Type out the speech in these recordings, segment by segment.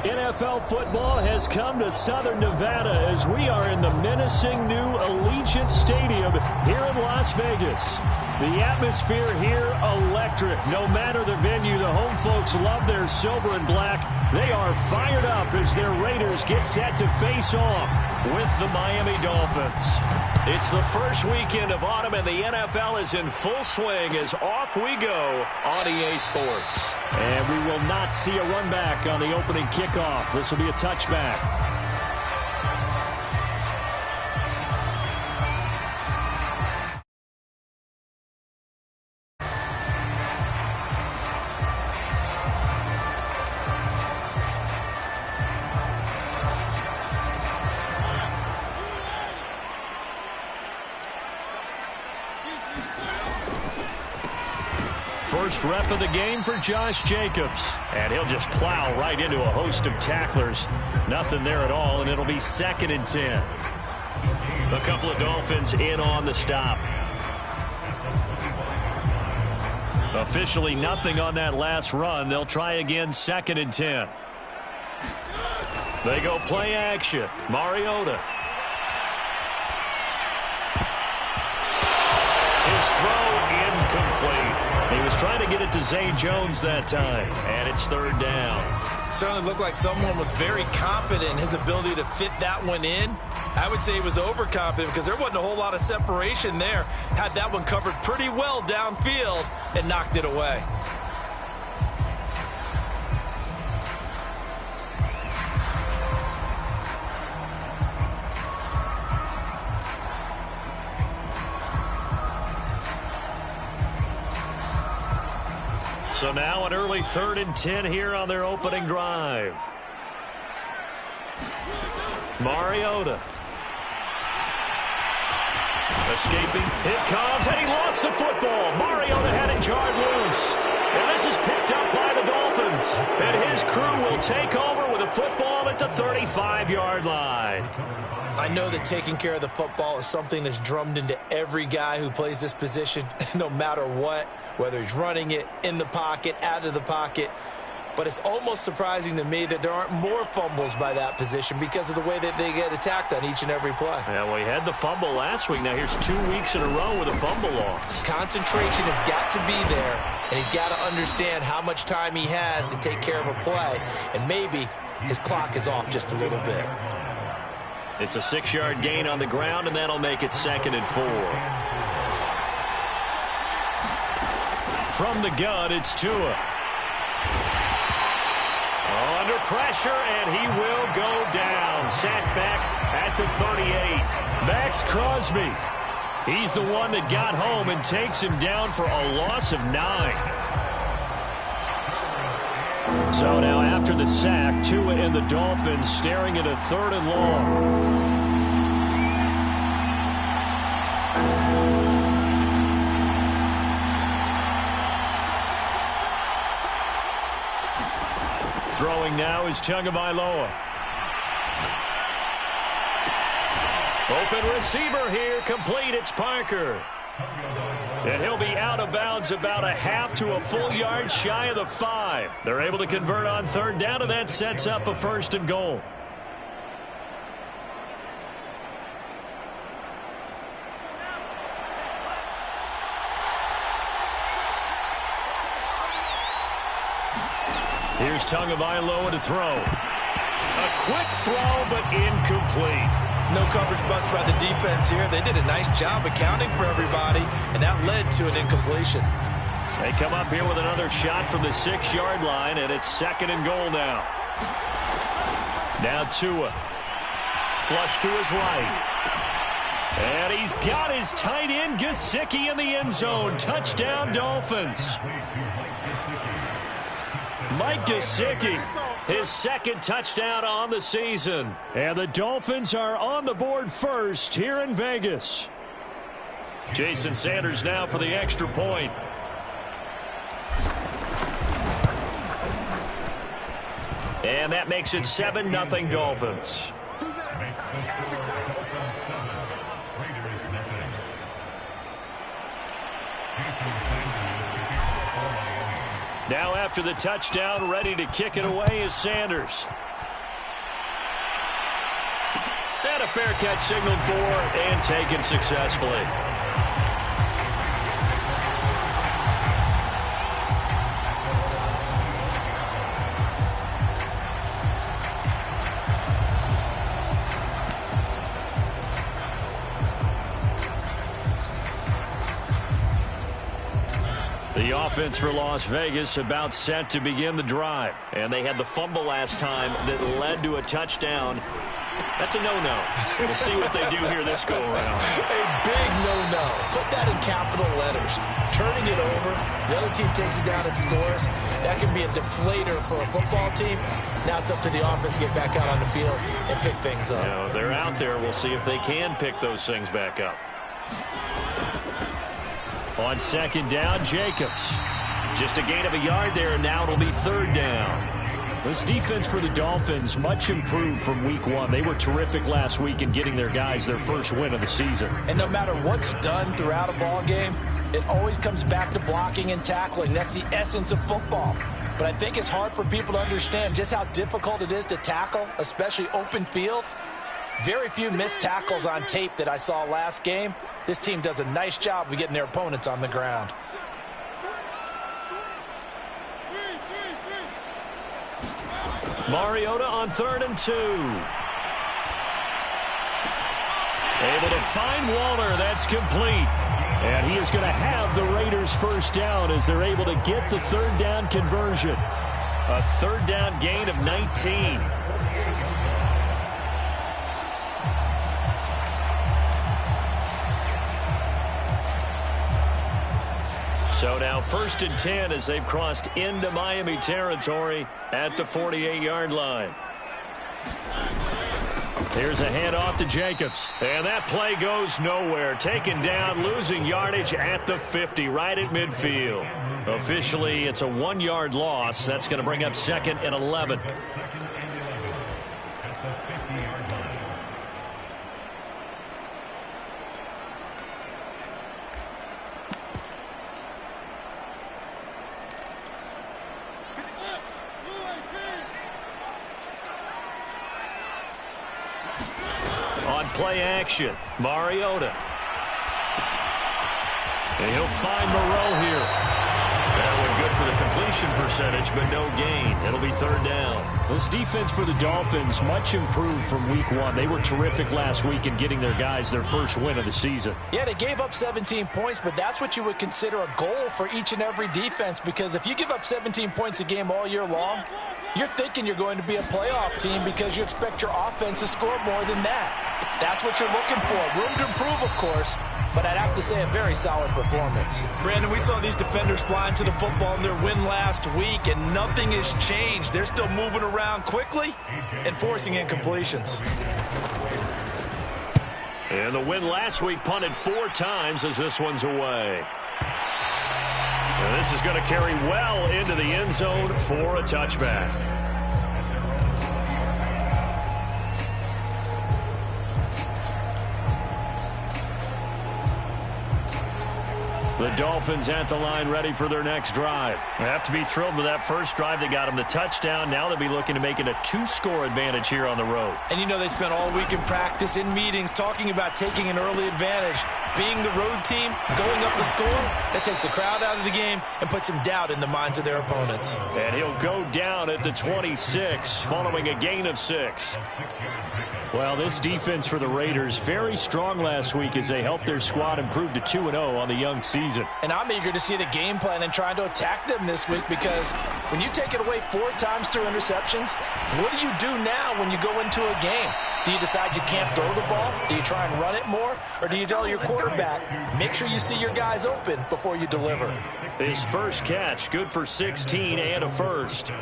NFL football has come to Southern Nevada as we are in the menacing new Allegiant Stadium here in Las Vegas. The atmosphere here, electric. No matter the venue, the home folks love their silver and black. They are fired up as their Raiders get set to face off with the Miami Dolphins. It's the first weekend of autumn, and the NFL is in full swing as off we go on EA Sports. And we will not see a run back on the opening kickoff. This will be a touchback. First rep of the game for Josh Jacobs. And he'll just plow right into a host of tacklers. Nothing there at all, and it'll be 2nd and 10. A couple of Dolphins in on the stop. Officially nothing on that last run. They'll try again 2nd and 10. They go play action. Mariota. His throw incomplete. He was trying to get it to Zay Jones that time, and it's 3rd down. Certainly looked like someone was very confident in his ability to fit that one in. I would say he was overconfident because there wasn't a whole lot of separation there. Had that one covered pretty well downfield and knocked it away. So now an early 3rd and 10 here on their opening drive. Mariota. Escaping. It comes, and he lost the football. Mariota had it jarred loose. And this is picked up by the Dolphins. And his crew will take over with a football at the 35-yard line. I know that taking care of the football is something that's drummed into every guy who plays this position, no matter what, whether he's running it, in the pocket, out of the pocket. But it's almost surprising to me that there aren't more fumbles by that position because of the way that they get attacked on each and every play. Yeah, well, he had the fumble last week. Now here's 2 weeks in a row with a fumble loss. Concentration has got to be there, and he's got to understand how much time he has to take care of a play. And maybe his clock is off just a little bit. It's a 6-yard gain on the ground, and that'll make it 2nd and 4. From the gun, it's Tua. Under pressure, and he will go down. Sacked back at the 38. Max Crosby. He's the one that got home and takes him down for a loss of 9. So now after the sack, Tua and the Dolphins staring at a 3rd and long. Throwing now is Tagovailoa. Open receiver here, complete. It's Parker. And he'll be out of bounds about a half to a full yard shy of the 5. They're able to convert on 3rd down, and that sets up a 1st and goal. Here's Tagovailoa to throw. A quick throw, but incomplete. No coverage bust by the defense here. They did a nice job accounting for everybody, and that led to an incompletion. They come up here with another shot from the 6-yard line, and it's 2nd and goal now. Now Tua. Flush to his right. And he's got his tight end, Gesicki, in the end zone. Touchdown, Dolphins. Mike Gesicki, his 2nd touchdown on the season. And the Dolphins are on the board first here in Vegas. Jason Sanders now for the extra point. And that makes it 7-0 Dolphins. Now after the touchdown, ready to kick it away is Sanders. fair catch signaled for and taken successfully. The offense for Las Vegas about set to begin the drive. And they had the fumble last time that led to a touchdown. That's a no-no. We'll see what they do here this go-around. A big no-no. Put that in capital letters. Turning it over, the other team takes it down and scores. That can be a deflator for a football team. Now it's up to the offense to get back out on the field and pick things up. You know, they're out there. We'll see if they can pick those things back up. On second down, Jacobs. Just a gain of a yard there, and now it'll be third down. This defense for the Dolphins, much improved from week one. They were terrific last week in getting their guys their first win of the season. And no matter what's done throughout a ball game, it always comes back to blocking and tackling. That's the essence of football. But I think it's hard for people to understand just how difficult it is to tackle, especially open field. Very few missed tackles on tape that I saw last game. This team does a nice job of getting their opponents on the ground. Mariota on 3rd and 2. Able to find Waller. That's complete. And he is going to have the Raiders first down as they're able to get the third down conversion. A third down gain of 19. So now 1st and 10 as they've crossed into Miami territory at the 48-yard line. Here's a handoff to Jacobs. And that play goes nowhere. Taken down, losing yardage at the 50, right at midfield. Officially, it's a 1-yard loss. That's going to bring up 2nd and 11. Play action. Mariota. And he'll find Moreau here. That one good for the completion percentage, but no gain. It'll be third down. This defense for the Dolphins, much improved from week one. They were terrific last week in getting their guys their first win of the season. Yeah, they gave up 17 points, but that's what you would consider a goal for each and every defense, because if you give up 17 points a game all year long, you're thinking you're going to be a playoff team because you expect your offense to score more than that. That's what you're looking for. Room to improve, of course, but I'd have to say a very solid performance. Brandon, we saw these defenders flying to the football in their win last week, and nothing has changed. They're still moving around quickly and forcing incompletions. And the win last week punted 4 times as this one's away. And this is going to carry well into the end zone for a touchback. The Dolphins at the line ready for their next drive. They have to be thrilled with that first drive that got them the touchdown. Now they'll be looking to make it a 2-score advantage here on the road. And you know they spent all week in practice, in meetings, talking about taking an early advantage. Being the road team, going up the score, that takes the crowd out of the game and puts some doubt in the minds of their opponents. And he'll go down at the 26 following a gain of 6. Well, this defense for the Raiders, very strong last week as they helped their squad improve to 2-0 on the young season. And I'm eager to see the game plan and trying to attack them this week, because when you take it away 4 times through interceptions, what do you do now when you go into a game? Do you decide you can't throw the ball? Do you try and run it more? Or do you tell your quarterback, make sure you see your guys open before you deliver? His first catch, good for 16 and a first.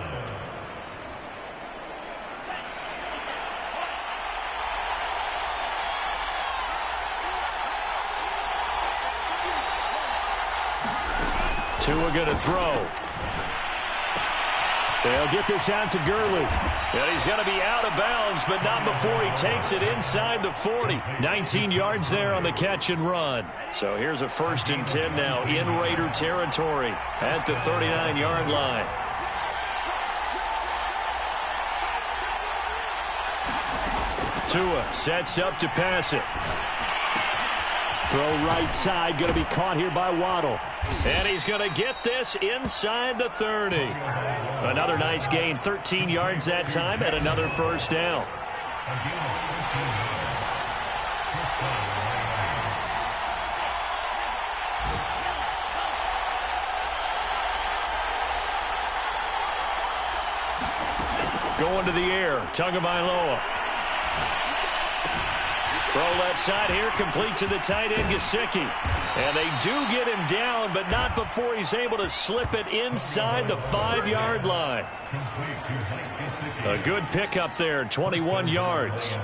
Tua going to throw. They'll get this out to Gurley. And he's going to be out of bounds, but not before he takes it inside the 40. 19 yards there on the catch and run. So here's a 1st and 10 now in Raider territory at the 39-yard line. Tua sets up to pass it. Throw right side, going to be caught here by Waddle. And he's going to get this inside the 30. Another nice gain, 13 yards that time, and another first down. Going to the air, Tagovailoa. Throw left side here, complete to the tight end, Gesicki. And they do get him down, but not before he's able to slip it inside the 5-yard line. A good pickup there, 21 yards.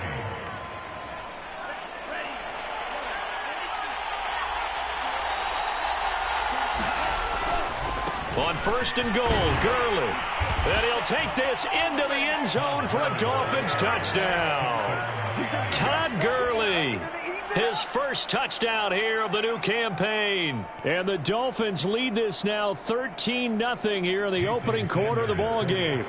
On first and goal, Gurley. And he'll take this into the end zone for a Dolphins touchdown. Todd Gurley, his first touchdown here of the new campaign. And the Dolphins lead this now 13-0 here in the opening quarter of the ball game.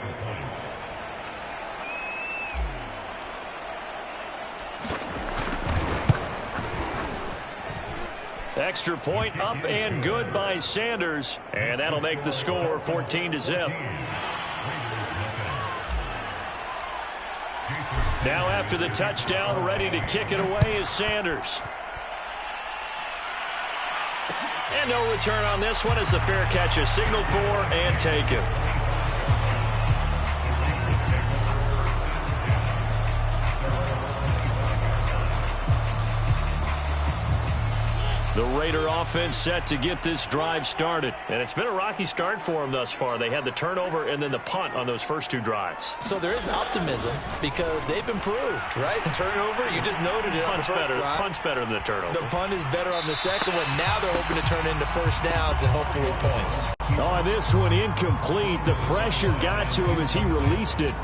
Extra point up and good by Sanders. And that'll make the score 14-0. Now after the touchdown, ready to kick it away is Sanders. And no return on this one as the fair catch is signaled for and taken. The Raider offense set to get this drive started. And it's been a rocky start for them thus far. They had the turnover and then the punt on those first two drives. So there is optimism because they've improved, right? Turnover, you just noted it on the first drive. Punt's better than the turnover. The punt is better on the second one. Now they're hoping to turn into first downs and hopefully points. On this one, incomplete. The pressure got to him as he released it.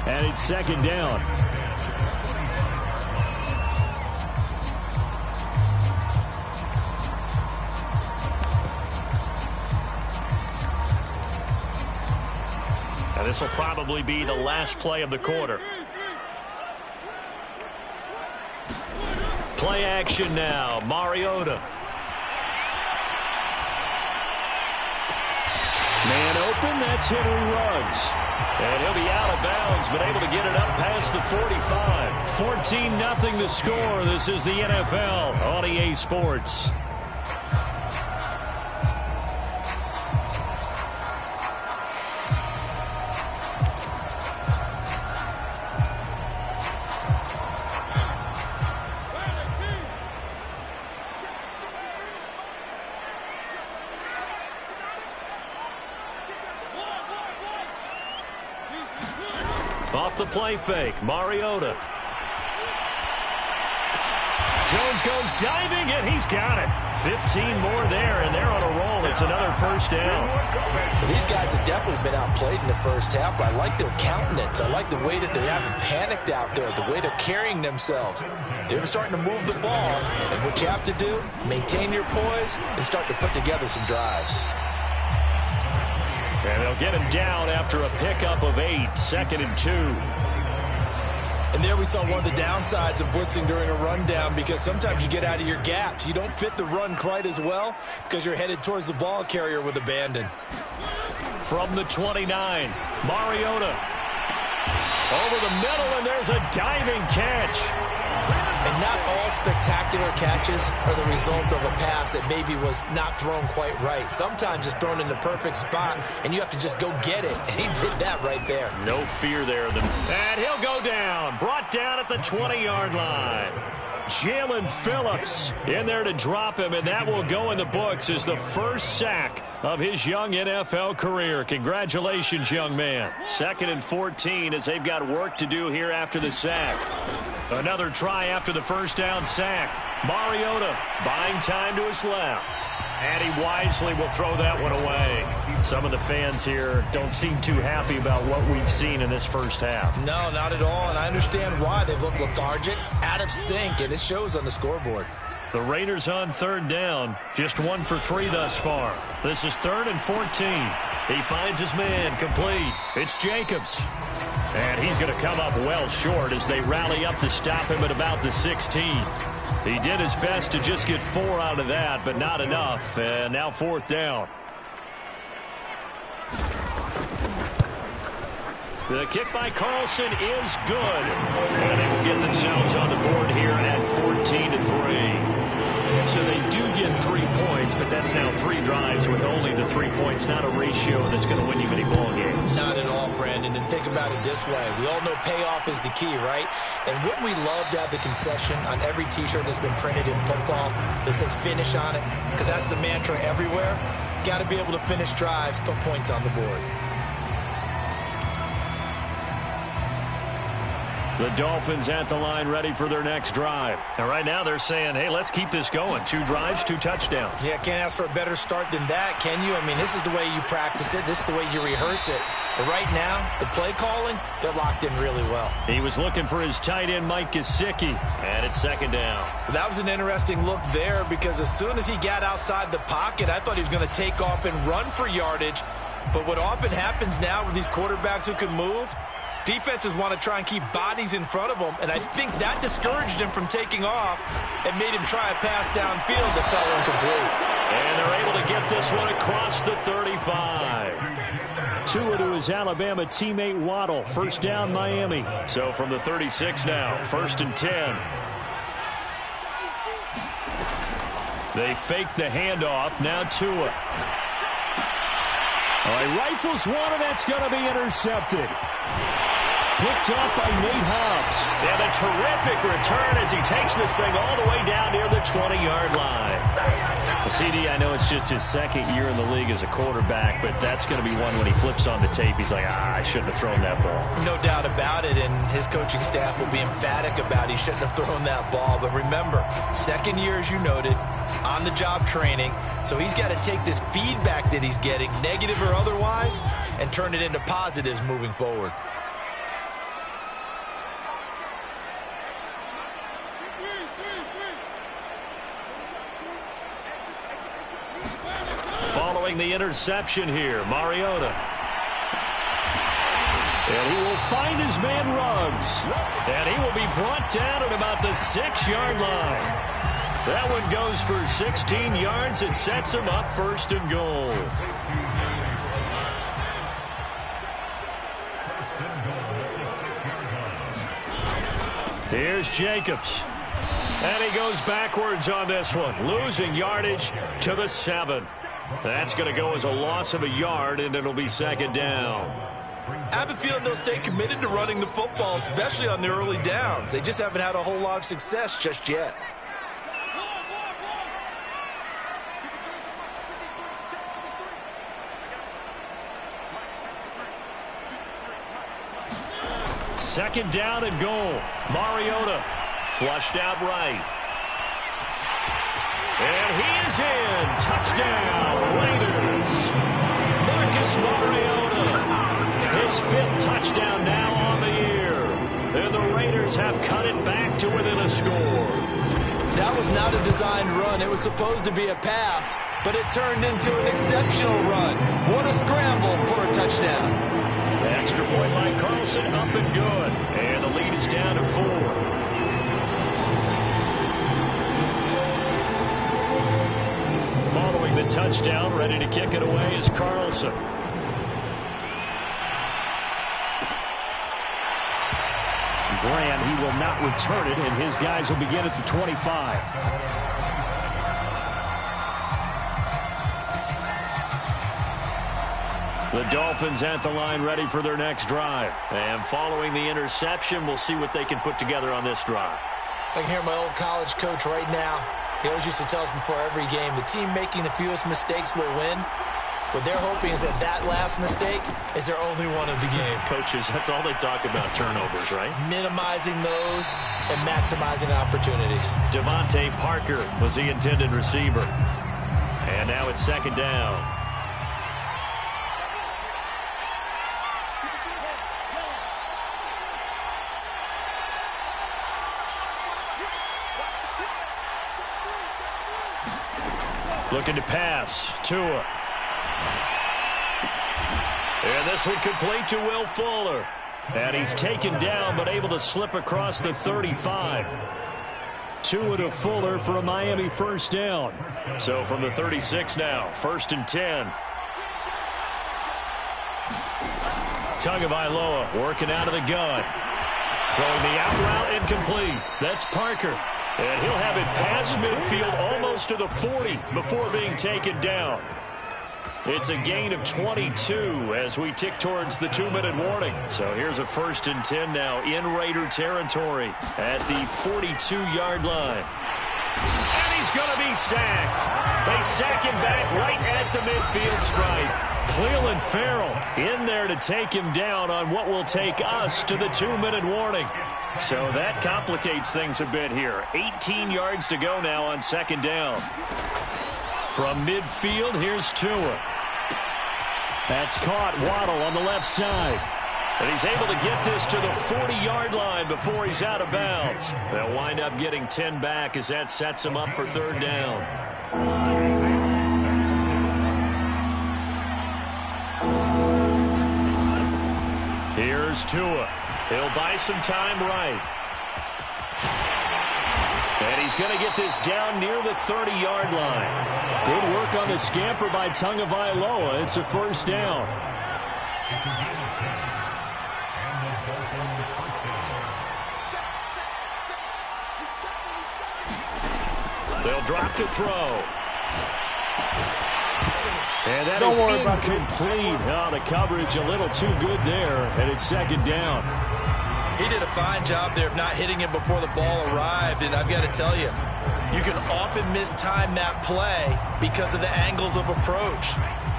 And it's second down. And this will probably be the last play of the quarter. Play action now. Mariota. Man open. That's Henry Ruggs. And he'll be out of bounds, but able to get it up past the 45. 14-0 the score. This is the NFL on EA Sports. Off the play fake, Mariota. Jones goes diving, and he's got it. 15 more there, and they're on a roll. It's another first down. Well, these guys have definitely been outplayed in the first half, but I like their countenance. I like the way that they haven't panicked out there, the way they're carrying themselves. They're starting to move the ball, and what you have to do, maintain your poise and start to put together some drives. And they'll get him down after a pickup of 8, 2nd and 2. And there we saw one of the downsides of blitzing during a rundown because sometimes you get out of your gaps. You don't fit the run quite as well because you're headed towards the ball carrier with abandon. From the 29, Mariota. Over the middle, and there's a diving catch. And not all spectacular catches are the result of a pass that maybe was not thrown quite right. Sometimes it's thrown in the perfect spot, and you have to just go get it. And he did that right there. No fear there. And he'll go down. Brought down at the 20-yard line. Jalen Phillips in there to drop him, and that will go in the books as the first sack of his young NFL career. Congratulations, young man. 2nd and 14 as they've got work to do here after the sack. Another try after the first down sack. Mariota buying time to his left. And he wisely will throw that one away. Some of the fans here don't seem too happy about what we've seen in this first half. No, not at all, and I understand why. They've looked lethargic, out of sync, and it shows on the scoreboard. The Raiders on 3rd down, just 1 for 3 thus far. This is 3rd and 14. He finds his man complete. It's Jacobs. And he's going to come up well short as they rally up to stop him at about the 16. He did his best to just get 4 out of that, but not enough. And now 4th down. The kick by Carlson is good. And they will get themselves on the board here at 14-3. So they do get 3 points, but that's now 3 drives with only the 3 points. Not a ratio that's going to win you many ball games. Not at all, Brandon. And think about it this way. We all know payoff is the key, right? And wouldn't we love to have the concession on every T-shirt that's been printed in football that says finish on it? Because that's the mantra everywhere. Got to be able to finish drives, put points on the board. The Dolphins at the line ready for their next drive. And right now they're saying, hey, let's keep this going. 2 drives, 2 touchdowns. Yeah, can't ask for a better start than that, can you? I mean, this is the way you practice it. This is the way you rehearse it. But right now, the play calling, they're locked in really well. He was looking for his tight end, Mike Gesicki, and it's 2nd down. That was an interesting look there because as soon as he got outside the pocket, I thought he was going to take off and run for yardage. But what often happens now with these quarterbacks who can move, defenses want to try and keep bodies in front of them, and I think that discouraged him from taking off and made him try a pass downfield that fell incomplete. And they're able to get this one across the 35. Tua to his Alabama teammate Waddle. 1st down, Miami. So from the 36 now, 1st and 10. They fake the handoff. Now Tua. All right, rifles one, and that's going to be intercepted. Picked off by Nate Hobbs. And a terrific return as he takes this thing all the way down near the 20-yard line. The CD, I know it's just his 2nd year in the league as a quarterback, but that's going to be one when he flips on the tape. He's like, I shouldn't have thrown that ball. No doubt about it, and his coaching staff will be emphatic about he shouldn't have thrown that ball. But remember, 2nd year, as you noted, on-the-job training, so he's got to take this feedback that he's getting, negative or otherwise, and turn it into positives moving forward. Following the interception here, Mariota. And he will find his man Ruggs. And he will be brought down at about the 6-yard line. That one goes for 16 yards and sets him up 1st and goal. Here's Jacobs. And he goes backwards on this one, losing yardage to the 7. That's going to go as a loss of a yard, and it'll be 2nd down. I have a feeling they'll stay committed to running the football, especially on the early downs. They just haven't had a whole lot of success just yet. Second down and goal. Mariota flushed out right. And he is in. Touchdown, Raiders. Marcus Mariota. His 5th touchdown now on the year. And the Raiders have cut it back to within a score. That was not a designed run. It was supposed to be a pass, but it turned into an exceptional run. What a scramble for a touchdown. The extra point by Carlson, up and good. And the lead is down to 4. Following the touchdown, ready to kick it away is Carlson. Grant, he will not return it, and his guys will begin at the 25. The Dolphins at the line ready for their next drive. And following the interception, we'll see what they can put together on this drive. I can hear my old college coach right now. He always used to tell us before every game, the team making the fewest mistakes will win. What they're hoping is that last mistake is their only one of the game. Coaches, that's all they talk about, turnovers, right? Minimizing those and maximizing opportunities. Devontae Parker was the intended receiver. And now it's 2nd down. Looking to pass. Tua. And this one complete to Will Fuller. And he's taken down but able to slip across the 35. Tua to Fuller for a Miami first down. So from the 36 now, 1st and 10. Tagovailoa working out of the gun. Throwing the out route incomplete. That's Parker. And he'll have it past midfield almost to the 40 before being taken down. It's a gain of 22 as we tick towards the 2-minute warning. So here's a 1st and 10 now in Raider territory at the 42-yard line. And he's going to be sacked. They sack him back right at the midfield stripe. Cleveland Farrell in there to take him down on what will take us to the 2-minute warning. So that complicates things a bit here. 18 yards to go now on 2nd down. From midfield, here's Tua. That's caught. Waddle on the left side. And he's able to get this to the 40-yard line before he's out of bounds. They'll wind up getting 10 back as that sets him up for 3rd down. Here's Tua. He'll buy some time right. And he's going to get this down near the 30-yard line. Good work on the scamper by Tagovailoa. It's a 1st down. They'll drop to throw. And that is incomplete. Oh, the coverage a little too good there, and it's 2nd down. He did a fine job there of not hitting him before the ball arrived, and I've got to tell you, you can often mistime that play because of the angles of approach.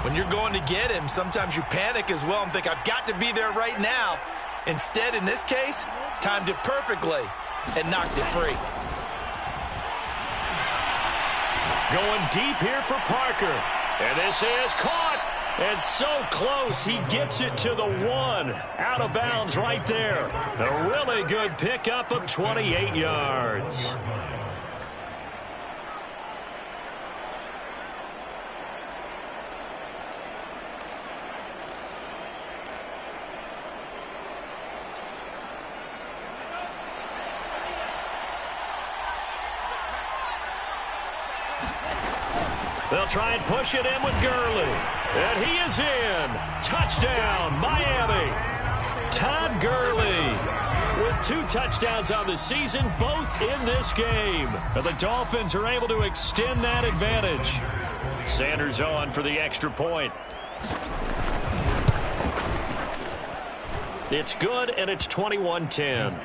When you're going to get him, sometimes you panic as well and think, I've got to be there right now. Instead, in this case, timed it perfectly and knocked it free. Going deep here for Parker. And this is caught. And so close, he gets it to the 1. Out of bounds right there. A really good pickup of 28 yards. They'll try and push it in with Gurley. And he is in. Touchdown, Miami. Todd Gurley with 2 touchdowns on the season, both in this game. And the Dolphins are able to extend that advantage. Sanders on for the extra point. It's good, and it's 21-10.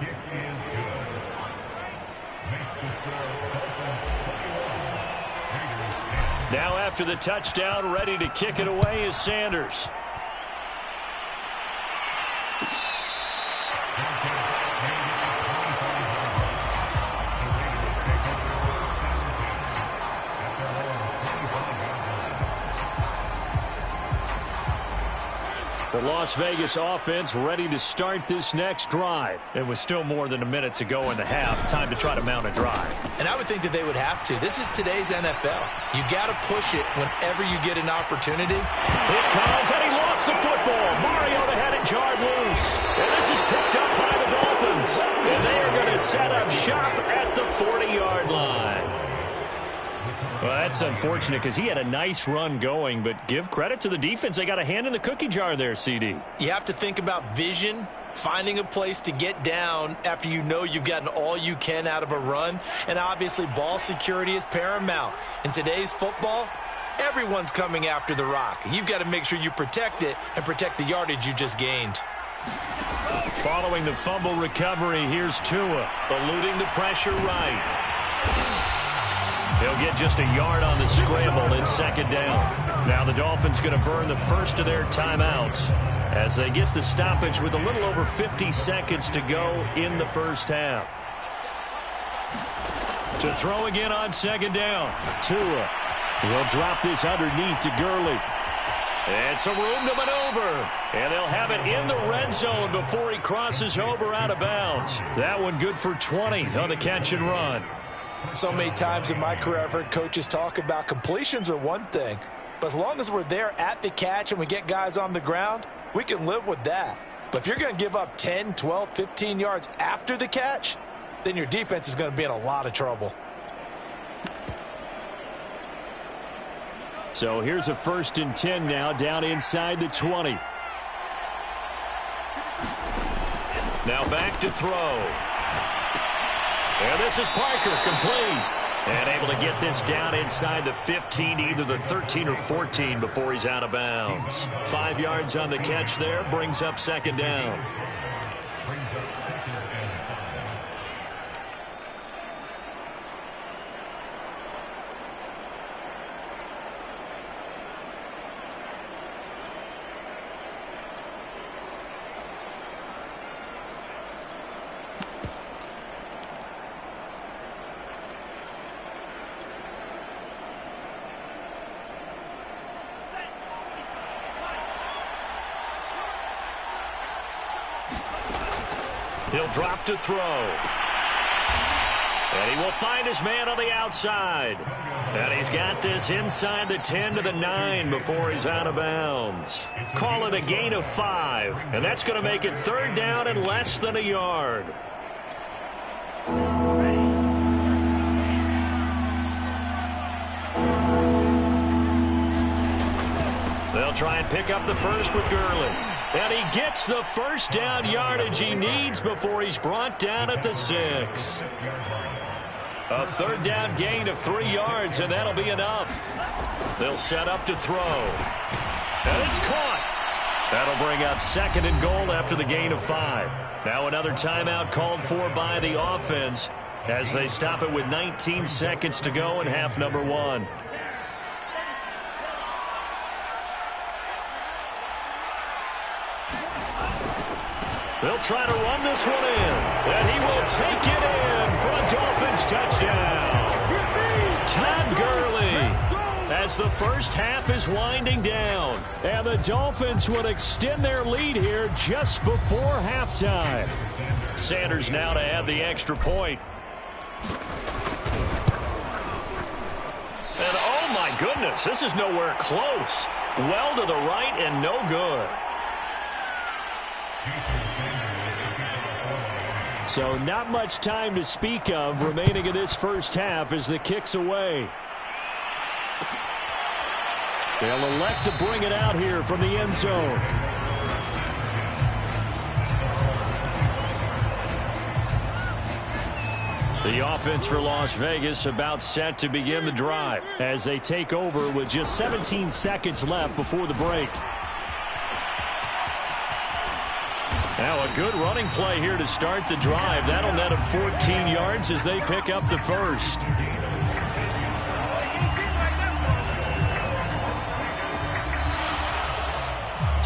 Now after the touchdown, ready to kick it away is Sanders. The Las Vegas offense ready to start this next drive. It was still more than a minute to go in the half. Time to try to mount a drive. And I would think that they would have to. This is today's NFL. You got to push it whenever you get an opportunity. Here comes, and he lost the football. Mariota had it jarred loose. And this is picked up by the Dolphins. And they are going to set up shop at the 40-yard line. Well, that's unfortunate because he had a nice run going, but give credit to the defense. They got a hand in the cookie jar there, CD. You have to think about vision, finding a place to get down after you know you've gotten all you can out of a run, and obviously ball security is paramount. In today's football, everyone's coming after the rock. You've got to make sure you protect it and protect the yardage you just gained. Following the fumble recovery, here's Tua, eluding the pressure right. He'll get just a yard on the scramble in 2nd down. Now the Dolphins going to burn the first of their timeouts as they get the stoppage with a little over 50 seconds to go in the first half. To throw again on 2nd down. Tua will drop this underneath to Gurley. And some room to maneuver. And they'll have it in the red zone before he crosses over out of bounds. That one good for 20 on the catch and run. So many times in my career I've heard coaches talk about completions are one thing, but as long as we're there at the catch and we get guys on the ground, we can live with that. But if you're going to give up 10, 12, 15 yards after the catch, then your defense is going to be in a lot of trouble. So here's a 1st and 10 now, down inside the 20. Now back to throw. And this is Parker, complete. And able to get this down inside the 15, either the 13 or 14 before he's out of bounds. 5 yards on the catch there, brings up 2nd down. He'll drop to throw. And he will find his man on the outside. And he's got this inside the 10 to the 9 before he's out of bounds. Call it a gain of 5. And that's going to make it 3rd down and less than a yard. They'll try and pick up the first with Gurley. And he gets the 1st down yardage he needs before he's brought down at the 6. A 3rd down gain of 3 yards, and that'll be enough. They'll set up to throw. And it's caught. That'll bring up 2nd and goal after the gain of 5. Now another timeout called for by the offense as they stop it with 19 seconds to go in half number 1. They'll try to run this one in, and he will take it in for a Dolphins touchdown. Todd Gurley, as the first half is winding down, and the Dolphins would extend their lead here just before halftime. Sanders now to add the extra point. And oh my goodness, this is nowhere close. Well to the right and no good. So not much time to speak of remaining in this first half as the kick's away. They'll elect to bring it out here from the end zone. The offense for Las Vegas about set to begin the drive as they take over with just 17 seconds left before the break. Now a good running play here to start the drive. That'll net them 14 yards as they pick up the first.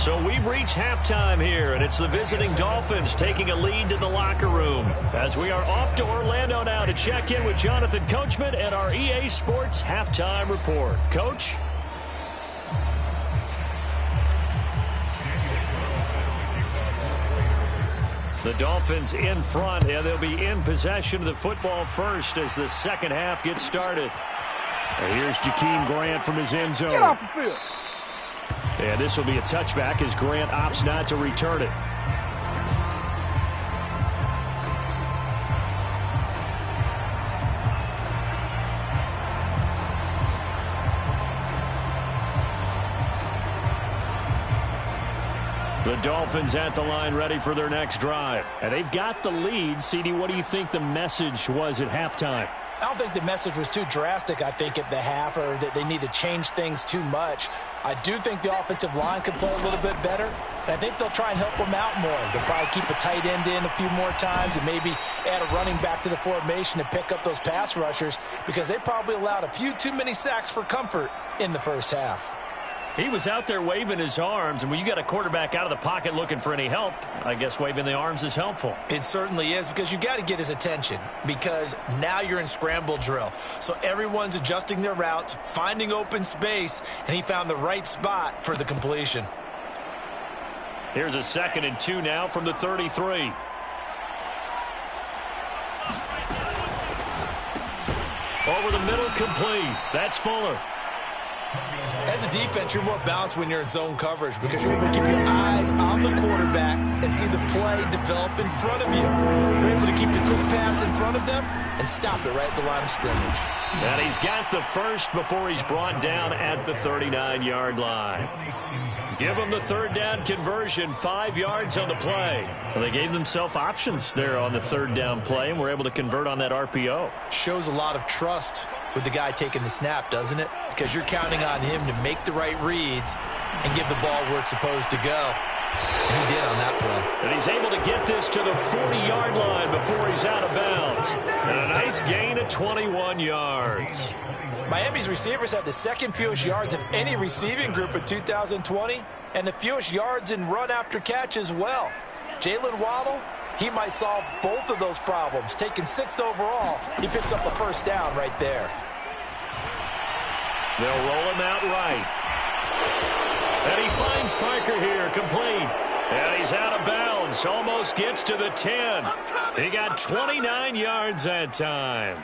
So we've reached halftime here, and it's the visiting Dolphins taking a lead to the locker room. As we are off to Orlando now to check in with Jonathan Coachman and our EA Sports Halftime Report. Coach? The Dolphins in front, and they'll be in possession of the football first as the second half gets started. And here's Jakeem Grant from his end zone. Get off the field. And this will be a touchback as Grant opts not to return it. The Dolphins at the line ready for their next drive. And they've got the lead. CD, what do you think the message was at halftime? I don't think the message was too drastic, I think, at the half, or that they need to change things too much. I do think the offensive line could play a little bit better, and I think they'll try and help them out more. They'll probably keep a tight end in a few more times and maybe add a running back to the formation to pick up those pass rushers because they probably allowed a few too many sacks for comfort in the first half. He was out there waving his arms, and when you got a quarterback out of the pocket looking for any help, I guess waving the arms is helpful. It certainly is, because you got to get his attention, because now you're in scramble drill. So everyone's adjusting their routes, finding open space, and he found the right spot for the completion. Here's a 2nd and 2 now from the 33. Over the middle, complete. That's Fuller. As a defense, you're more balanced when you're in zone coverage because you're able to keep your eyes on the quarterback and see the play develop in front of you. You're able to keep the quick pass in front of them and stop it right at the line of scrimmage. And he's got the first before he's brought down at the 39-yard line. Give them the third down conversion, 5 yards on the play. Well, they gave themselves options there on the third down play and were able to convert on that RPO. Shows a lot of trust with the guy taking the snap, doesn't it? Because you're counting on him to make the right reads and give the ball where it's supposed to go. And he did on that play. And he's able to get this to the 40-yard line before he's out of bounds. And a nice gain of 21 yards. Miami's receivers had the second fewest yards of any receiving group in 2020 and the fewest yards in run after catch as well. Jalen Waddle, he might solve both of those problems. Taking 6th overall, he picks up a first down right there. They'll roll him out right. And he finds Parker here, complete. And he's out of bounds, almost gets to the 10. He got 29 yards that time.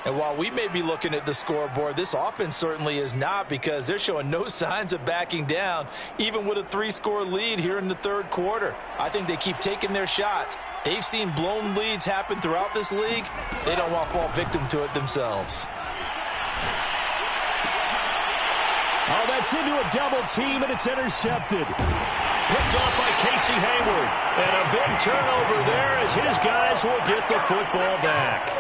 And while we may be looking at the scoreboard, this offense certainly is not because they're showing no signs of backing down, even with a 3-score lead here in the third quarter. I think they keep taking their shots. They've seen blown leads happen throughout this league. They don't want to fall victim to it themselves. Oh, that's into a double team, and it's intercepted. Picked off by Casey Hayward. And a big turnover there as his guys will get the football back.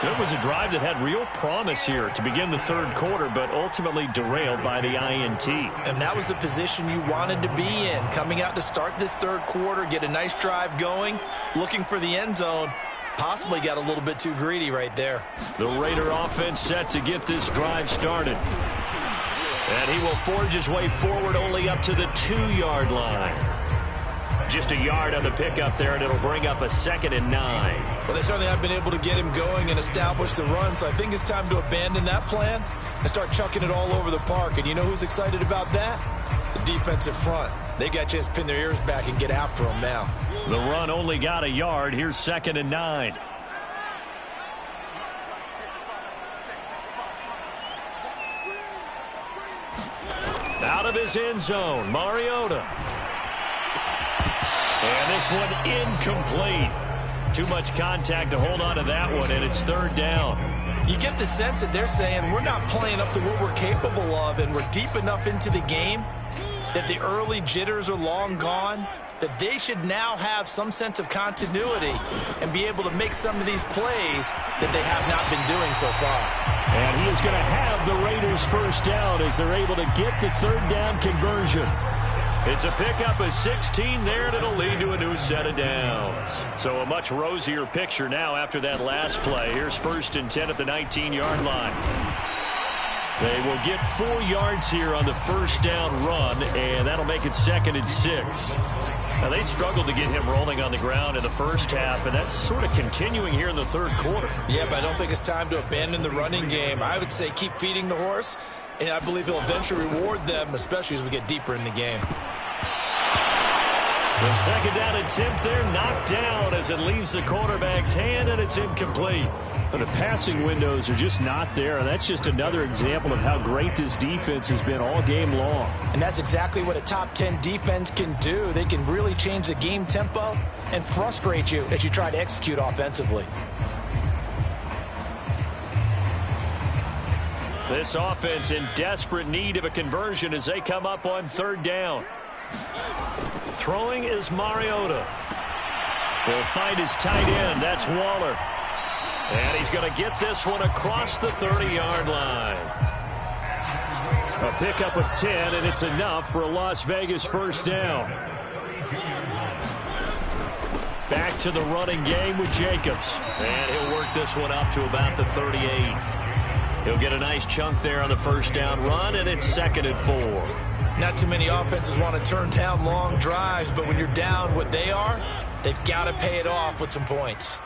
So it was a drive that had real promise here to begin the third quarter, but ultimately derailed by the INT. And that was the position you wanted to be in, coming out to start this third quarter, get a nice drive going, looking for the end zone. Possibly got a little bit too greedy right there. The Raider offense set to get this drive started. And he will forge his way forward only up to the 2-yard line. Just a yard on the pickup there, and it'll bring up a 2nd and 9. Well, they certainly have been able to get him going and establish the run, so I think it's time to abandon that plan and start chucking it all over the park. And you know who's excited about that? The defensive front. They got a chance to pin their ears back and get after him now. The run only got a yard. Here's 2nd and 9. Out of his end zone, Mariota. And this one incomplete. Too much contact to hold on to that one, and it's 3rd down. You get the sense that they're saying we're not playing up to what we're capable of, and we're deep enough into the game that the early jitters are long gone, that they should now have some sense of continuity and be able to make some of these plays that they have not been doing so far. And he is going to have the Raiders first down as they're able to get the 3rd down conversion. It's a pickup of 16 there, and it'll lead to a new set of downs. So a much rosier picture now after that last play. Here's 1st and 10 at the 19-yard line. They will get 4 yards here on the first down run, and that'll make it 2nd and 6. Now, they struggled to get him rolling on the ground in the first half, and that's sort of continuing here in the third quarter. Yeah, but I don't think it's time to abandon the running game. I would say keep feeding the horse, and I believe he'll eventually reward them, especially as we get deeper in the game. The 2nd down attempt there knocked down as it leaves the quarterback's hand, and it's incomplete. But the passing windows are just not there, and that's just another example of how great this defense has been all game long. And that's exactly what a top 10 defense can do. They can really change the game tempo and frustrate you as you try to execute offensively. This offense in desperate need of a conversion as they come up on 3rd down. Throwing is Mariota. He'll find his tight end. That's Waller. And he's going to get this one across the 30-yard line. A pickup of 10, and it's enough for a Las Vegas first down. Back to the running game with Jacobs. And he'll work this one up to about the 38. He'll get a nice chunk there on the first down run, and it's 2nd and 4. Not too many offenses want to turn down long drives, but when you're down what they are, they've got to pay it off with some points.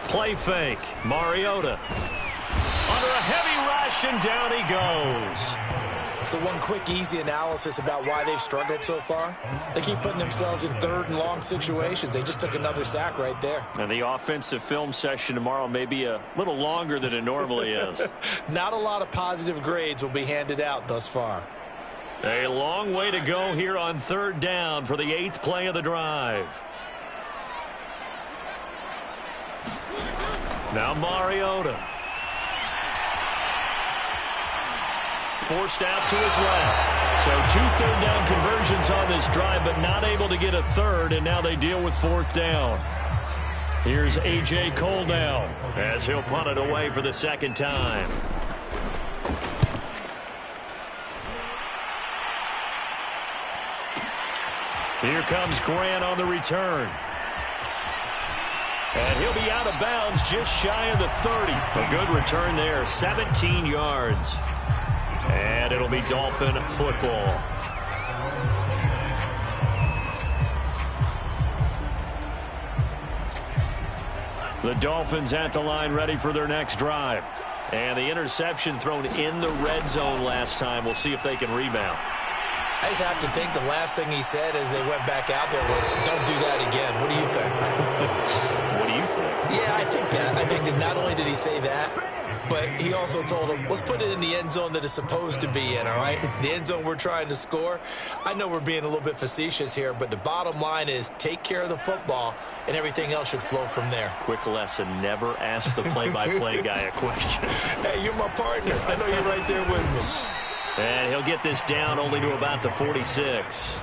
Play fake. Mariota. Under a heavy rush, and down he goes. So one quick, easy analysis about why they've struggled so far. They keep putting themselves in third and long situations. They just took another sack right there. And the offensive film session tomorrow may be a little longer than it normally is. Not a lot of positive grades will be handed out thus far. A long way to go here on third down for the 8th play of the drive. Now Mariota. Forced out to his left. So 2 third-down conversions on this drive, but not able to get a third, and now they deal with 4th down. Here's A.J. Cole now as he'll punt it away for the 2nd time. Here comes Grant on the return. And he'll be out of bounds just shy of the 30. A good return there, 17 yards. And it'll be Dolphin football. The Dolphins at the line ready for their next drive. And the interception thrown in the red zone last time. We'll see if they can rebound. I just have to think the last thing he said as they went back out there was, don't do that again. What do you think? What do you think? Yeah, I think that. I think that not only did he say that, but he also told them, let's put it in the end zone that it's supposed to be in, all right? The end zone we're trying to score. I know we're being a little bit facetious here, but the bottom line is take care of the football, and everything else should flow from there. Quick lesson, never ask the play-by-play guy a question. Hey, you're my partner. I know you're right there with me. And he'll get this down only to about the 46.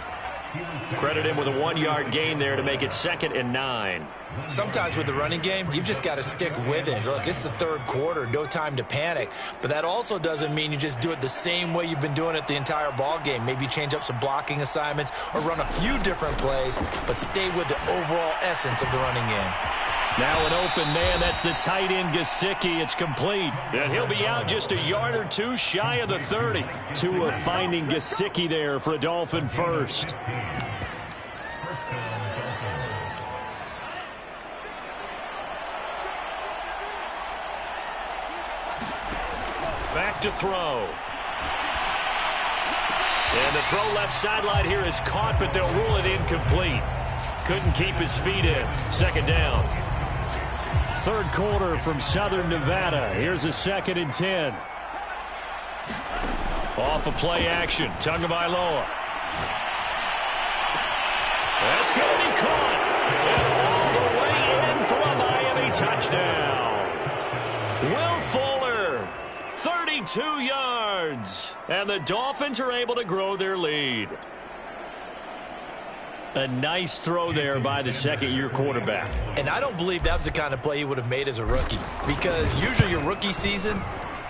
Credit him with a 1-yard gain there to make it 2nd and 9. Sometimes with the running game, you've just got to stick with it. Look, it's the third quarter, no time to panic. But that also doesn't mean you just do it the same way you've been doing it the entire ball game. Maybe change up some blocking assignments or run a few different plays, but stay with the overall essence of the running game. Now an open man, that's the tight end Gesicki. It's complete. And he'll be out just a yard or two shy of the 30. Tua finding Gesicki there for a Dolphin first. Back to throw. And the throw left sideline here is caught, but they'll rule it incomplete. Couldn't keep his feet in. 2nd down. 3rd quarter from Southern Nevada. Here's a 2nd and 10. Off of play action. Tagovailoa. That's going to be caught. And all the way in for a Miami touchdown. Will Fuller, 32 yards. And the Dolphins are able to grow their lead. A nice throw there by the 2nd-year quarterback. And I don't believe that was the kind of play he would have made as a rookie, because usually your rookie season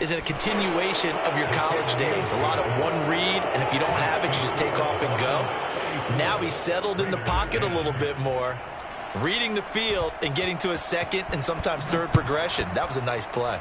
is a continuation of your college days. A lot of one read, and if you don't have it, you just take off and go. Now he's settled in the pocket a little bit more, reading the field and getting to a 2nd and sometimes 3rd progression. That was a nice play.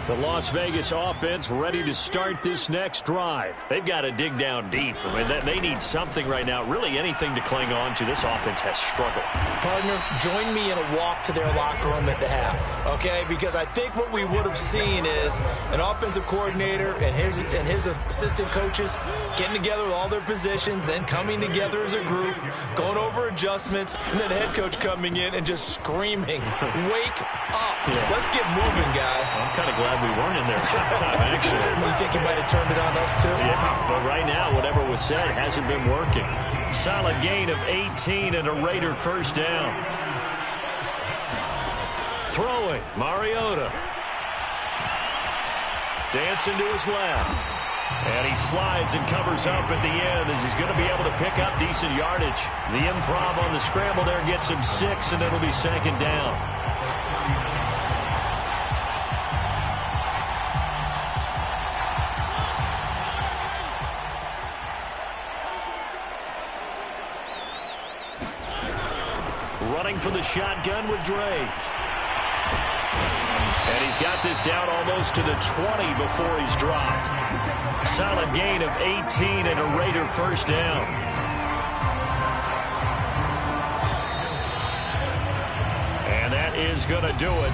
The Las Vegas offense ready to start this next drive. They've got to dig down deep. I mean, they need something right now, really anything to cling on to. This offense has struggled. Partner, join me in a walk to their locker room at the half, okay? Because I think what we would have seen is an offensive coordinator and his assistant coaches getting together with all their positions, then coming together as a group, going over adjustments, and then the head coach coming in and just screaming, wake up. Yeah. Let's get moving, guys. I'm kind of glad we weren't in there halftime, actually. You think he might have turned it on us, too? Yeah, but right now, whatever was said hasn't been working. Solid gain of 18 and a Raider first down. Throwing, Mariota. Dancing to his left. And he slides and covers up at the end as he's going to be able to pick up decent yardage. The improv on the scramble there gets him 6, and it'll be 2nd down. running from the shotgun with Drake. And he's got this down almost to the 20 before he's dropped. Solid gain of 18 and a Raider first down. And that is going to do it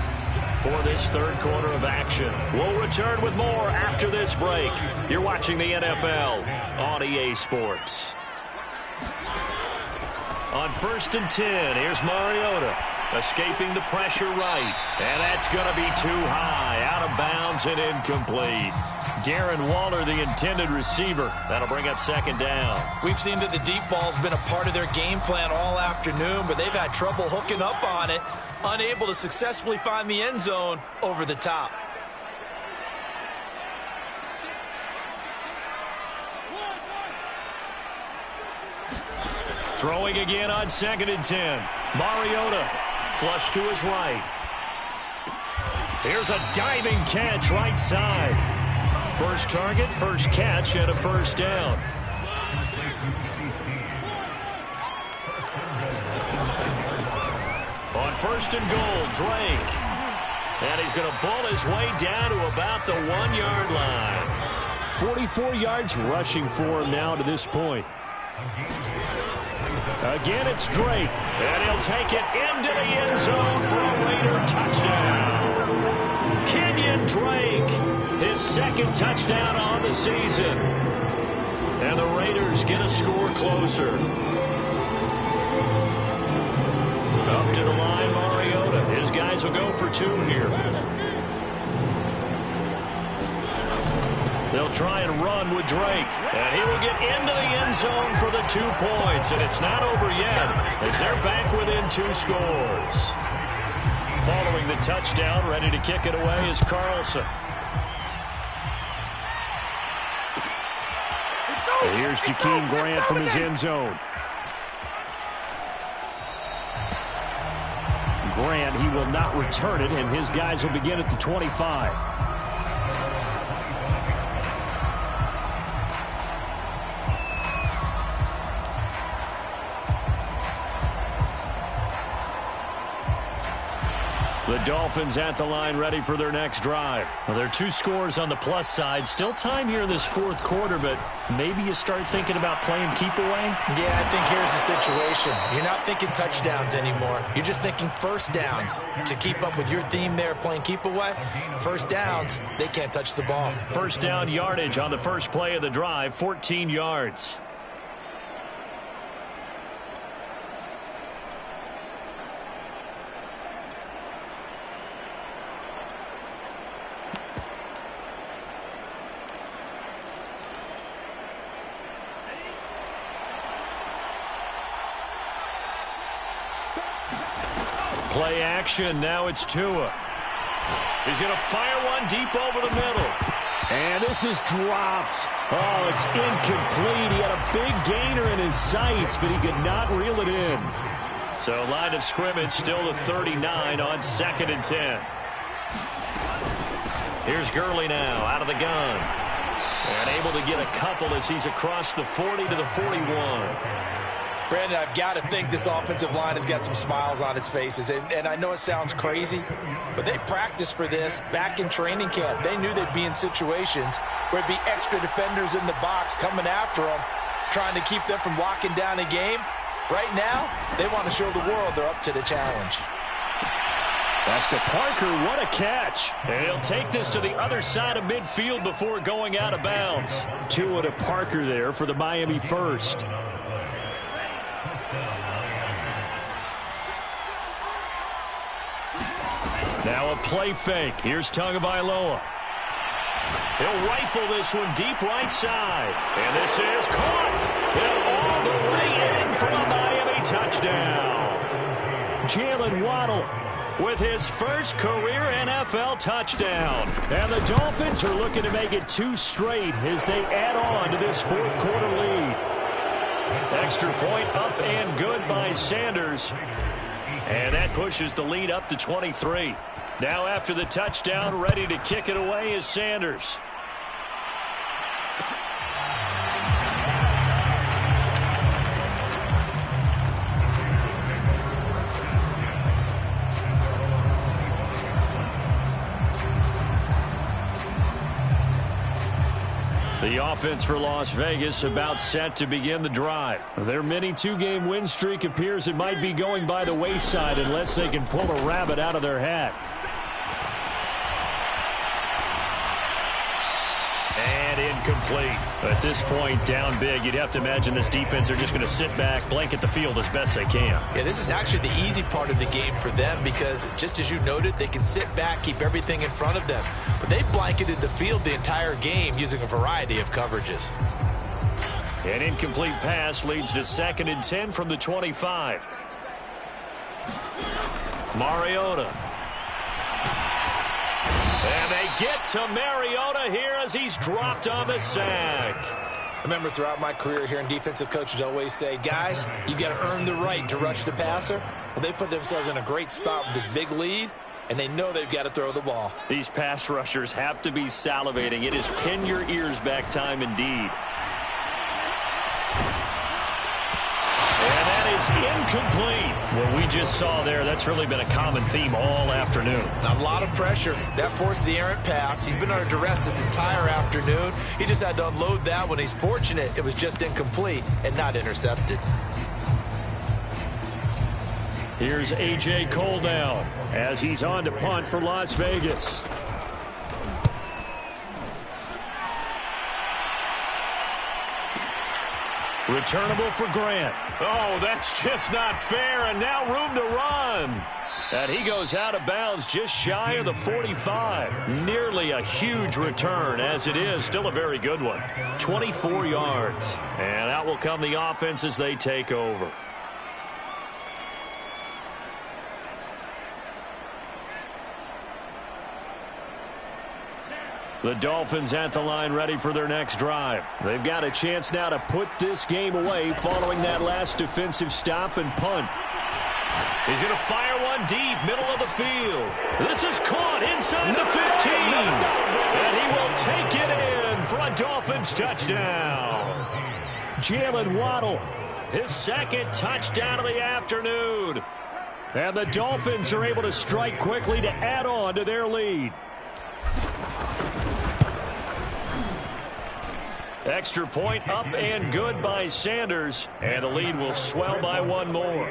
for this third quarter of action. We'll return with more after this break. You're watching the NFL on EA Sports. On 1st and 10, here's Mariota. Escaping the pressure right. And that's going to be too high. Out of bounds and incomplete. Darren Waller, the intended receiver. That'll bring up second down. We've seen that the deep ball's been a part of their game plan all afternoon, but they've had trouble hooking up on it. Unable to successfully find the end zone over the top. Throwing again on 2nd and 10. Mariota, flush to his right. Here's a diving catch right side. First target, first catch, and a first down. On 1st and goal, Drake. And he's going to bull his way down to about the 1-yard line. 44 yards rushing for him now to this point. Again, it's Drake, and he'll take it into the end zone for a Raider touchdown. Kenyon Drake, his second touchdown on the season. And the Raiders get a score closer. Up to the line, Mariota. His guys will go for 2 here. They'll try and run with Drake. And he will get into the end zone for the 2 points. And it's not over yet as they're back within 2 scores. Following the touchdown, ready to kick it away is Carlson. And here's Jakeem Grant from his end zone. Grant, he will not return it, and his guys will begin at the 25. The Dolphins at the line ready for their next drive. Well, there are 2 scores on the plus side. Still time here in this 4th quarter, but maybe you start thinking about playing keep away? Yeah, I think here's the situation. You're not thinking touchdowns anymore. You're just thinking first downs. To keep up with your theme there, playing keep away, first downs, they can't touch the ball. First down yardage on the first play of the drive, 14 yards. Play action. Now it's Tua. He's going to fire one deep over the middle. And this is dropped. Oh, it's incomplete. He had a big gainer in his sights, but he could not reel it in. So line of scrimmage still the 39 on 2nd and 10. Here's Gurley now out of the gun. And able to get a couple as he's across the 40 to the 41. Brandon, I've got to think this offensive line has got some smiles on its faces. And I know it sounds crazy, but they practiced for this back in training camp. They knew they'd be in situations where it'd be extra defenders in the box coming after them, trying to keep them from locking down a game. Right now, they want to show the world they're up to the challenge. That's to Parker. What a catch. And he'll take this to the other side of midfield before going out of bounds. Tua to Parker there for the Miami first. Now a play fake. Here's Tagovailoa. He'll rifle this one deep right side. And this is caught. And all the way in for a Miami touchdown. Jalen Waddle with his first career NFL touchdown. And the Dolphins are looking to make it 2 straight as they add on to this 4th quarter lead. Extra point up and good by Sanders. And that pushes the lead up to 23. Now after the touchdown, ready to kick it away is Sanders. The offense for Las Vegas about set to begin the drive. Their mini two-game win streak appears it might be going by the wayside unless they can pull a rabbit out of their hat. And incomplete. At this point, down big, you'd have to imagine this defense are just going to sit back, blanket the field as best they can. Yeah, this is actually the easy part of the game for them because, just as you noted, they can sit back, keep everything in front of them. But they've blanketed the field the entire game using a variety of coverages. An incomplete pass leads to 2nd and 10 from the 25. Mariota. And they get to Mariota here as he's dropped on the sack. I remember throughout my career hearing defensive coaches always say, guys, you got to earn the right to rush the passer. Well, they put themselves in a great spot with this big lead, and they know they've got to throw the ball. These pass rushers have to be salivating. It is pin your ears back time indeed. And that is incomplete. What we just saw there, that's really been a common theme all afternoon. A lot of pressure. That forced the errant pass. He's been under duress this entire afternoon. He just had to unload that one. He's fortunate it was just incomplete and not intercepted. Here's A.J. Cole now as he's on to punt for Las Vegas. Returnable for Grant. Oh, that's just not fair, and now room to run. And he goes out of bounds just shy of the 45. Nearly a huge return, as it is. Still a very good one. 24 yards. And out will come the offense as they take over. The Dolphins at the line ready for their next drive. They've got a chance now to put this game away following that last defensive stop and punt. He's going to fire one deep, middle of the field. This is caught inside the 15. And he will take it in for a Dolphins touchdown. Jalen Waddle, his 2nd touchdown of the afternoon. And the Dolphins are able to strike quickly to add on to their lead. Extra point up and good by Sanders. And the lead will swell by one more.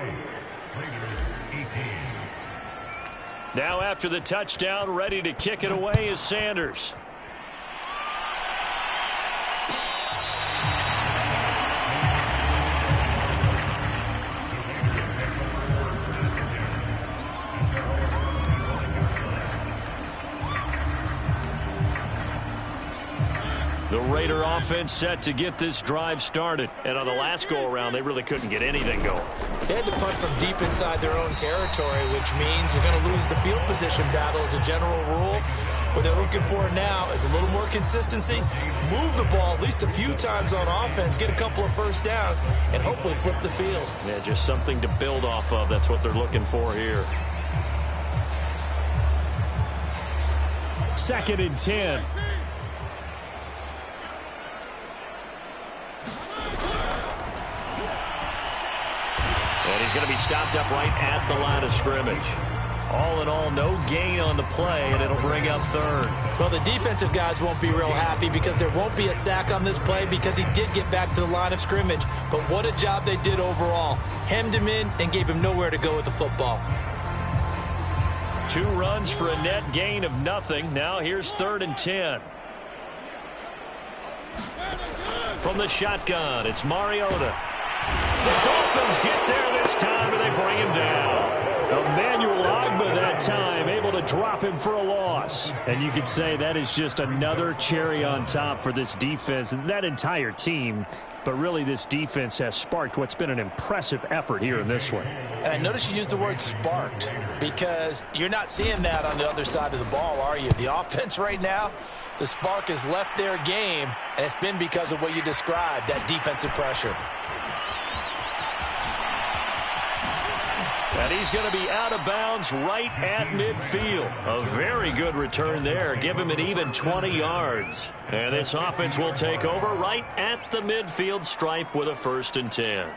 Now after the touchdown, ready to kick it away is Sanders. The Raider offense set to get this drive started. And on the last go-around, they really couldn't get anything going. They had to punt from deep inside their own territory, which means you're going to lose the field position battle as a general rule. What they're looking for now is a little more consistency, move the ball at least a few times on offense, get a couple of first downs, and hopefully flip the field. Yeah, just something to build off of. That's what they're looking for here. 2nd and 10. And he's going to be stopped up right at the line of scrimmage. All in all, no gain on the play, and it'll bring up 3rd. Well, the defensive guys won't be real happy because there won't be a sack on this play because he did get back to the line of scrimmage. But what a job they did overall. Hemmed him in and gave him nowhere to go with the football. 2 runs for a net gain of nothing. Now here's 3rd and 10. From the shotgun, it's Mariota. The Dolphins get there this time, and they bring him down. Emmanuel Ogbah that time able to drop him for a loss. And you could say that is just another cherry on top for this defense and that entire team. But really, this defense has sparked what's been an impressive effort here in this one. And notice you used the word sparked because you're not seeing that on the other side of the ball, are you? The offense right now, the spark has left their game, and it's been because of what you described, that defensive pressure. And he's going to be out of bounds right at midfield. A very good return there. Give him an even 20 yards. And this offense will take over right at the midfield stripe with a 1st and 10.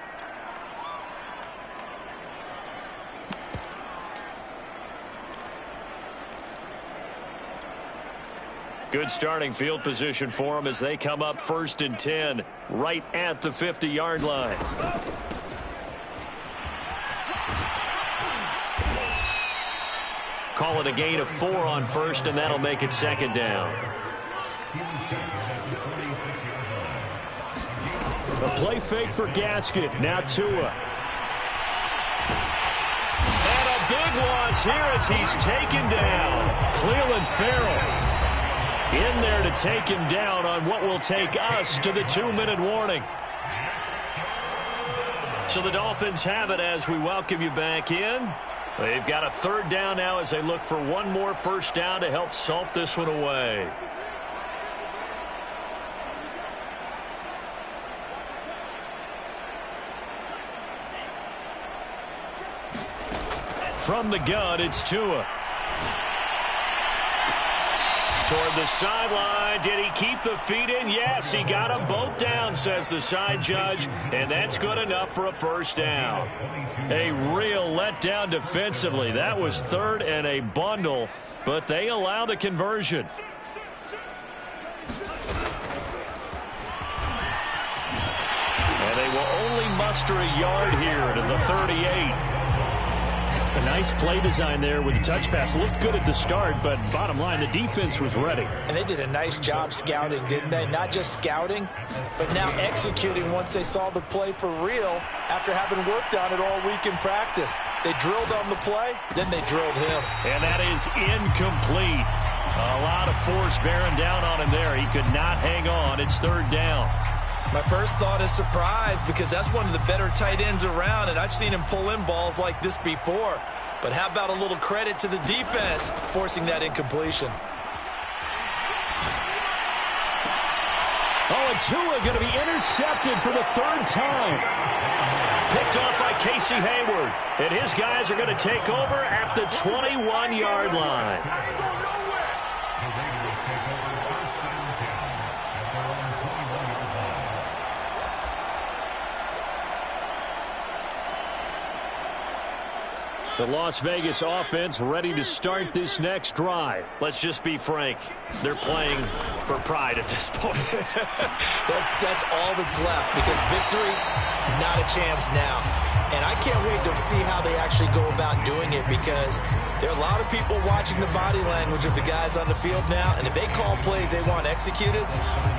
Good starting field position for them as they come up 1st and 10 right at the 50-yard line. Call it a gain of 4 on 1st, and that'll make it 2nd down. A play fake for Gasket. Now Tua. And a big loss here as he's taken down. Cleveland Farrell in there to take him down on what will take us to the 2-minute warning. So the Dolphins have it as we welcome you back in. They've got a 3rd down now as they look for one more 1st down to help salt this one away. From the gun, it's Tua. Toward the sideline. Did he keep the feet in? Yes, he got them both down, says the side judge, and that's good enough for a 1st down. A real letdown defensively. That was 3rd and a bundle, but they allow the conversion. And they will only muster a yard here to the 38. A nice play design there with the touch pass. Looked good at the start, but bottom line, the defense was ready. And they did a nice job scouting, didn't they? Not just scouting, but now executing once they saw the play for real after having worked on it all week in practice. They drilled on the play, then they drilled him. And that is incomplete. A lot of force bearing down on him there. He could not hang on. It's 3rd down. My first thought is surprise because that's one of the better tight ends around, and I've seen him pull in balls like this before. But how about a little credit to the defense forcing that incompletion? Oh, and Tua going to be intercepted for the 3rd time. Picked off by Casey Hayward. And his guys are going to take over at the 21-yard line. The Las Vegas offense ready to start this next drive. Let's just be frank. They're playing for pride at this point. That's all that's left because victory, not a chance now. And I can't wait to see how they actually go about doing it because there are a lot of people watching the body language of the guys on the field now. And if they call plays they want executed,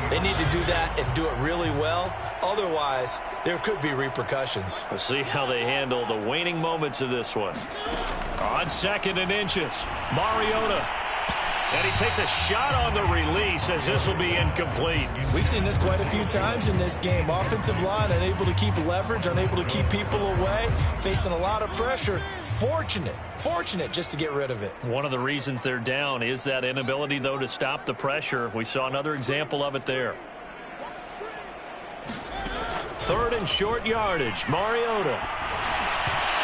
they need to do that and do it really well. Otherwise, there could be repercussions. We'll see how they handle the waning moments of this one. On 2nd and inches, Mariota. And he takes a shot on the release as this will be incomplete. We've seen this quite a few times in this game. Offensive line unable to keep leverage, unable to keep people away, facing a lot of pressure. Fortunate just to get rid of it. One of the reasons they're down is that inability, though, to stop the pressure. We saw another example of it there. 3rd and short yardage, Mariota.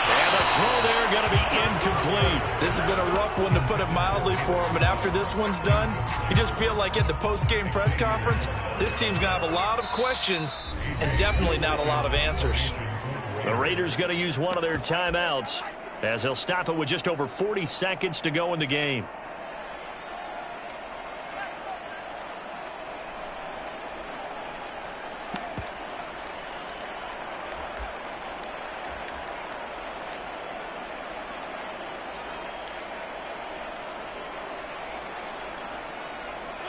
And the throw there going to be incomplete. This has been a rough one to put it mildly for him. And after this one's done, you just feel like at the post-game press conference, this team's going to have a lot of questions and definitely not a lot of answers. The Raiders going to use one of their timeouts as they'll stop it with just over 40 seconds to go in the game.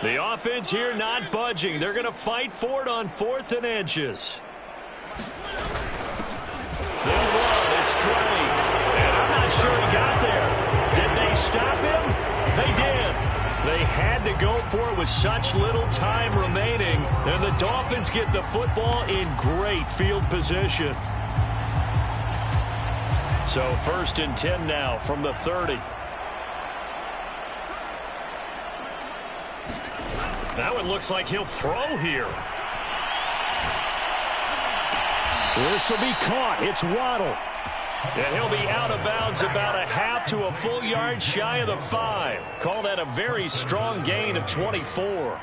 The offense here not budging. They're going to fight for it on 4th and inches. They'll run. It's Drake. And I'm not sure he got there. Did they stop him? They did. They had to go for it with such little time remaining. And the Dolphins get the football in great field position. So 1st and 10 now from the 30. That one looks like he'll throw here. This will be caught. It's Waddle. And he'll be out of bounds about a half to a full yard shy of the 5. Call that a very strong gain of 24.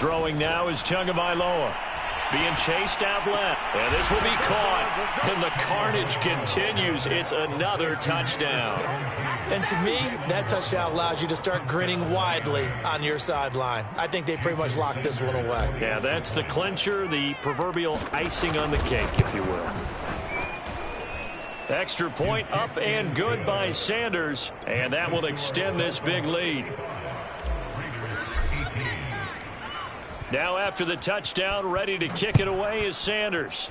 Throwing now is Tagovailoa. Being chased out left. And this will be caught. And the carnage continues. It's another touchdown. And to me, that touchdown allows you to start grinning widely on your sideline. I think they pretty much locked this one away. Yeah, that's the clincher, the proverbial icing on the cake, if you will. Extra point up and good by Sanders. And that will extend this big lead. Now after the touchdown, ready to kick it away is Sanders.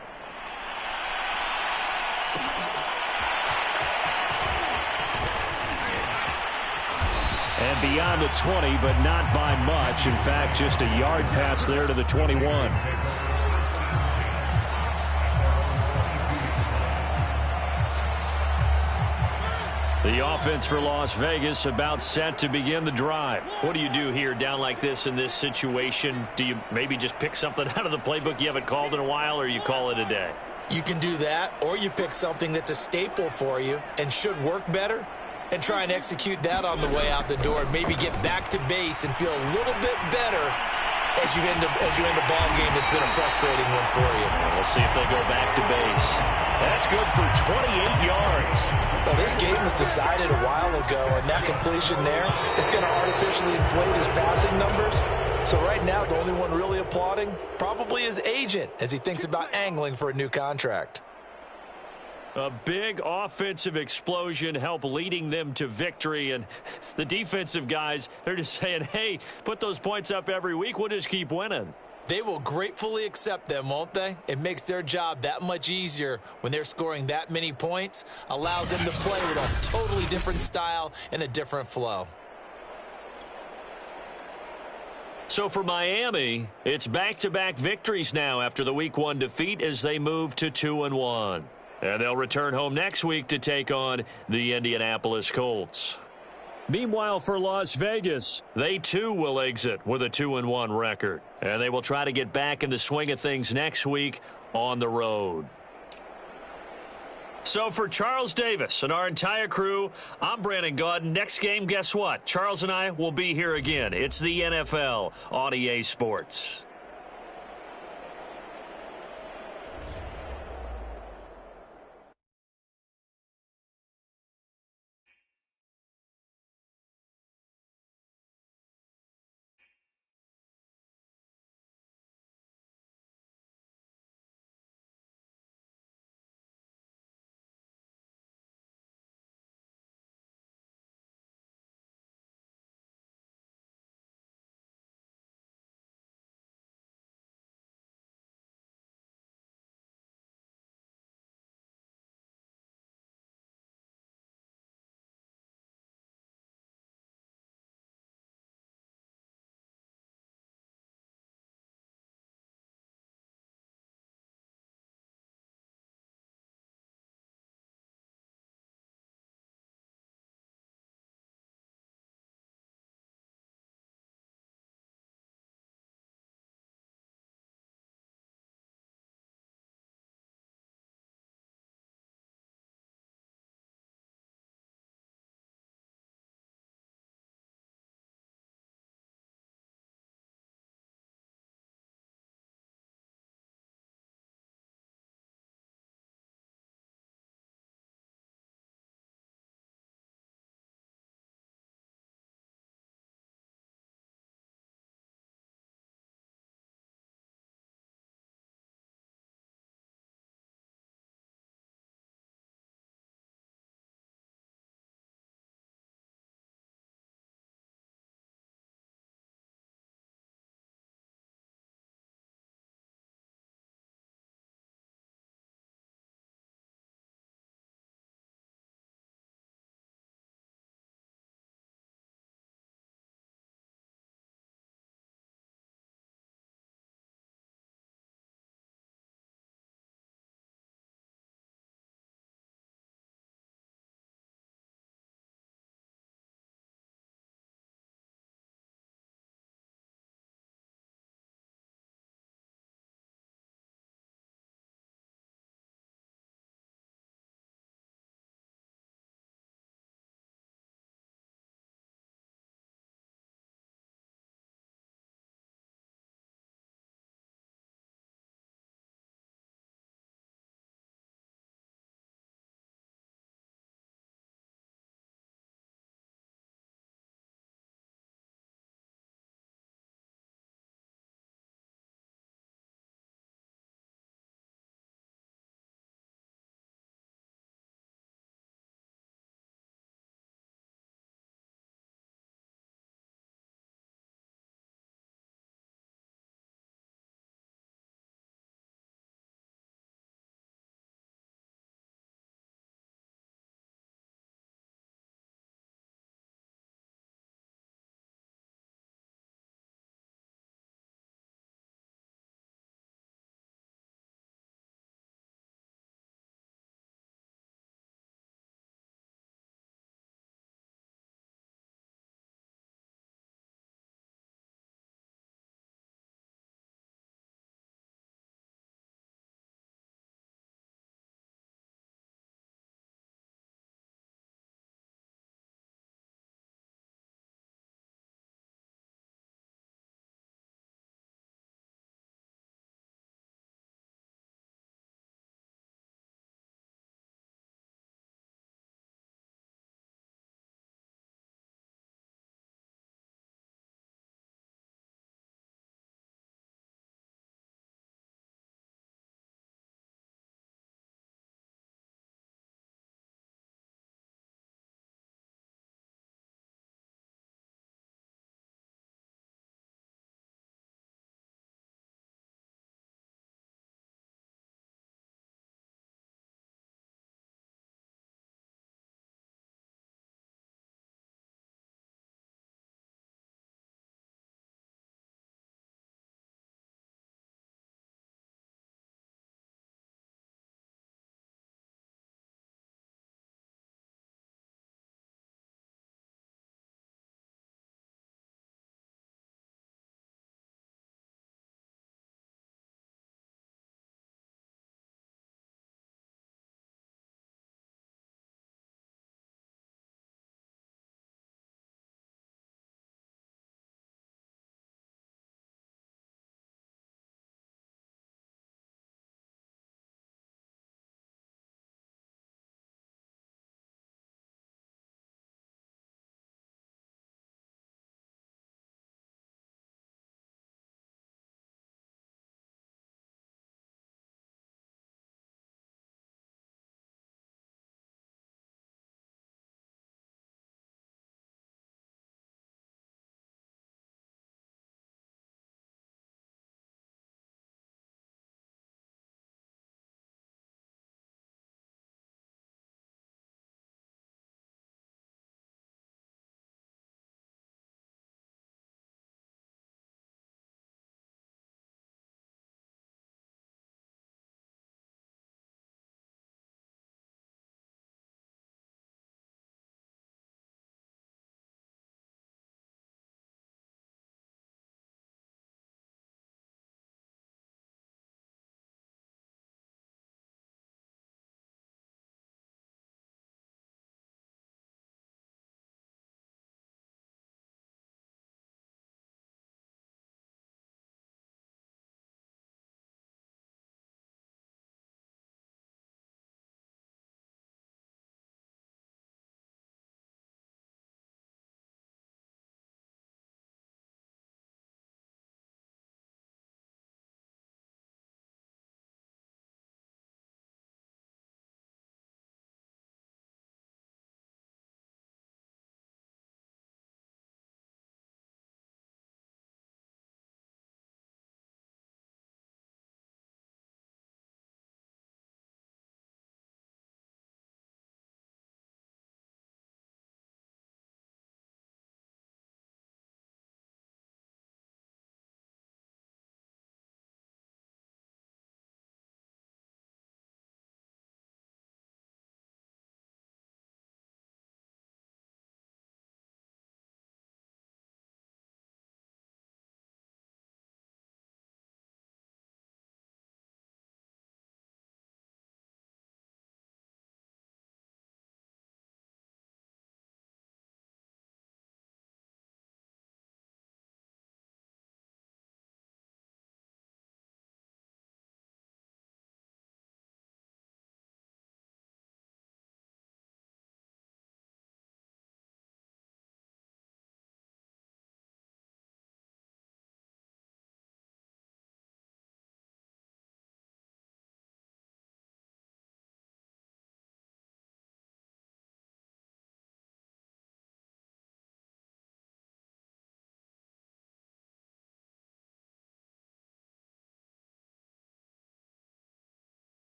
And beyond the 20, but not by much. In fact, just a yard pass there to the 21. The offense for Las Vegas about set to begin the drive. What do you do here down like this in this situation? Do you maybe just pick something out of the playbook you haven't called in a while, or you call it a day? You can do that, or you pick something that's a staple for you and should work better and try and execute that on the way out the door and maybe get back to base and feel a little bit better as you end a ball game that's been a frustrating one for you. We'll see if they go back to base. That's good for 28 yards. Well, this game was decided a while ago, and that completion there is going to artificially inflate his passing numbers. So right now, the only one really applauding probably his agent as he thinks about angling for a new contract. A big offensive explosion helped leading them to victory. And the defensive guys, they're just saying, hey, put those points up every week. We'll just keep winning. They will gratefully accept them, won't they? It makes their job that much easier when they're scoring that many points. Allows them to play with a totally different style and a different flow. So for Miami, it's back-to-back victories now after the Week 1 defeat as they move to 2-1. And they'll return home next week to take on the Indianapolis Colts. Meanwhile, for Las Vegas, they too will exit with a 2-1 record. And they will try to get back in the swing of things next week on the road. So for Charles Davis and our entire crew, I'm Brandon Gaudin. Next game, guess what? Charles and I will be here again. It's the NFL on EA Sports.